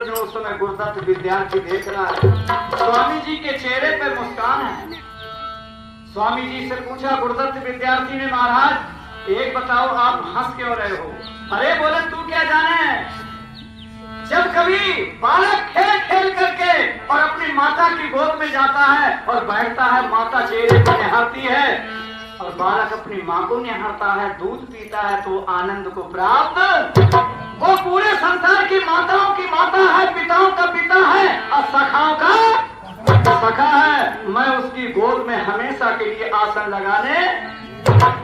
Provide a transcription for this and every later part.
जो उस समय गुरुदत्त विद्यार्थी देख रहा है, स्वामी जी के चेहरे पर मुस्कान है। स्वामी जी से पूछा गुरुदत्त विद्यार्थी ने, महाराज एक बताओ आप हंस क्यों रहे हो? अरे बोले तू क्या जाने, जब कभी बालक खेल खेल करके और अपनी माता की गोद में जाता है और बैठता है, माता चेहरे पर निहारती है और बालक अपनी माँ को निहारता है, दूध पीता है तो आनंद को प्राप्त, वो पूरे संसार की माताओं की माता है, पिताओं का पिता है और सखाओं का सखा है। मैं उसकी गोद में हमेशा के लिए आसन लगाने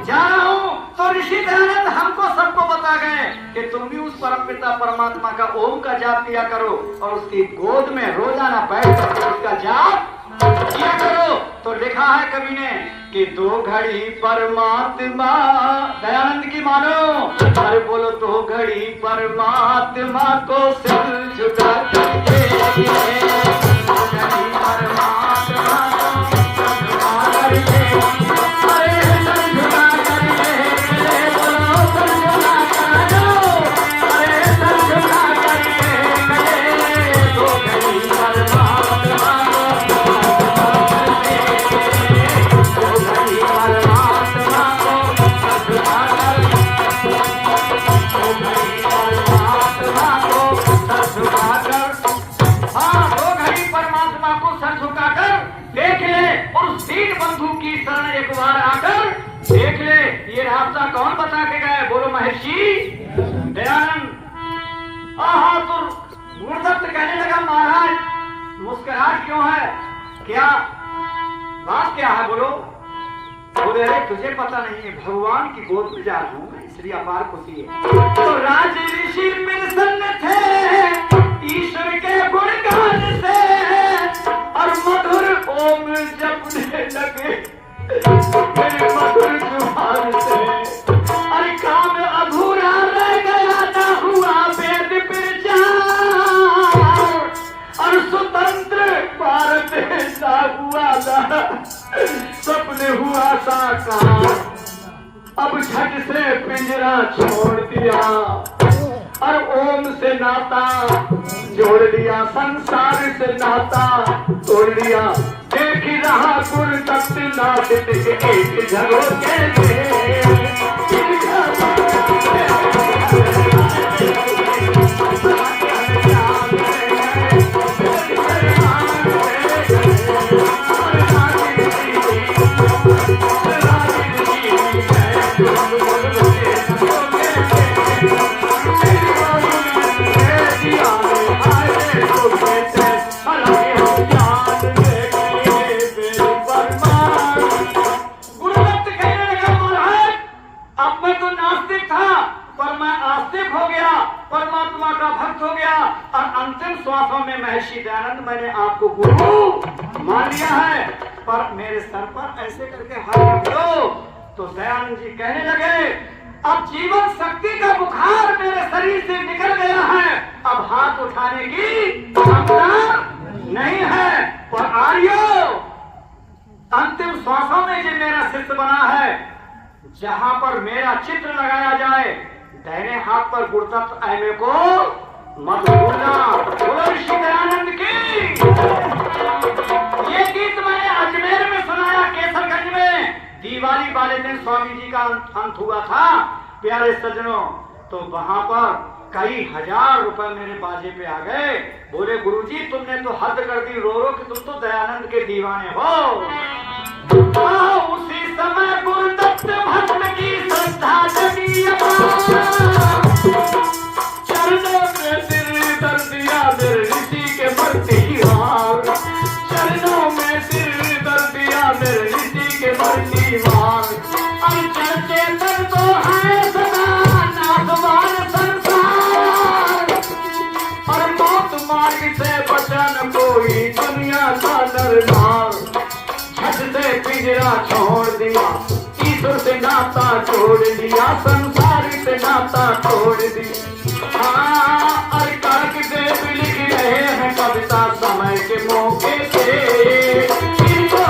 जा रहा हूँ। तो ऋषि दयानंद हमको सबको बता गए कि तुम भी उस परमपिता परमात्मा का ओम का जाप किया करो और उसकी गोद में रोजाना बैठ कर उसका जाप किया करो। तो लिखा है कवि ने कि 2 घड़ी परमात्मा, दयानंद की मानो, अरे बोलो 2 घड़ी परमात्मा को सिर झुका करके, कौन बता के गए? बोलो महर्षि दयानंद। तो गुरुदत्त कहने लगा, महाराज मुस्कुराहट क्यों है, क्या बात क्या है? बोलो। बोले अरे तुझे पता नहीं है, भगवान की गोद में जा रहा हूँ इसलिए अपार खुशी है। तो राज ऋषि प्रसन्न थे ईश्वर के गुणगान से और मधुर ओम जपने लगे मेरे मधुर जुबान से। अरे काम अधूरा रह गया, ना हुआ वेद प्रचार और स्वतंत्र भारत ऐसा हुआ ना सपने हुआ साकार। अब झट से पिंजरा छोड़ दिया और ओम से नाता जोड़ लिया, संसार से नाता तोड़ लिया। देख रहा गुरुदत्त नाथ एक झरोखे में, परमात्मा का भक्त हो गया और अंतिम श्वासों में महर्षि दयानंद मैंने आपको गुरु मान लिया है, पर मेरे सर पर ऐसे करके हाथ रख दो। तो दयानंद जी कहने लगे, अब जीवन शक्ति का बुखार मेरे शरीर से निकल गया है, अब हाथ उठाने की क्षमता नहीं है। और आर्यो अंतिम श्वासों में जो मेरा शिष्य बना है, जहां पर मेरा चित्र लगाया जाए, दाहिने हाथ पर गुरुदत्त ऐमे को मत भूलना। बोलो ऋषि दयानंद की। ये गीत मैंने अजमेर में सुनाया, केसरगंज में दिवाली वाले दिन स्वामी जी का अंत हुआ था प्यारे सज्जनों। तो वहां पर कई हजार रुपए मेरे बाजे पे आ गए। बोले गुरुजी तुमने तो हद कर दी, रो रो कि तुम तो दयानंद के दीवाने हो। उसी समय गुरुदत्त भक्त की श्रद्धा जगी, चरणों में सिर धर दिया मेरे ऋषि के मरती हार, चरणों में सिर धर दिया मेरे ऋषि के मरती हार। चलते तर तो है सदा नाथवान संसार, और मौत मार्ग से बचन कोई दुनिया का नरनार। से पिंजरा छोड़ दिया, ईश्वर से नाता छोड़ दिया, संसार से नाता छोड़ दिया। हाँ अरे काक देव लिख रहे हैं कविता समय के मौके से, इनको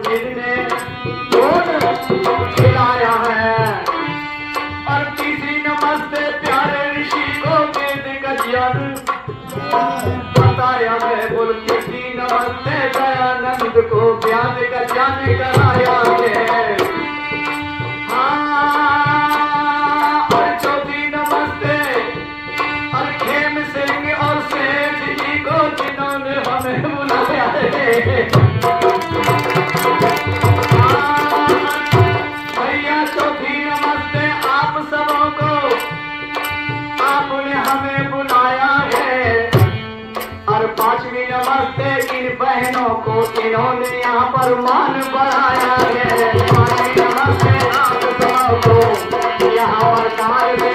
जिसने गोद खिलाया है। और तीसरी नमस्ते प्यारे ऋषि को वेद का ज्ञान बताया है। बोल तीसरी नमस्ते दयानंद को व्यास का ज्ञान कराया है। और चौथी नमस्ते और खेम सिंह और सेठ जी को जिन्होंने हमें बुलाया है। भैया चौथी नमस्ते आप सबों को, आपने हमें बुलाया है। और पांचवी नमस्ते इन बहनों को, इन्होंने यहाँ पर मान बढ़ाया है। पांचवी नमस्ते आप सबों को यहाँ पर कार्य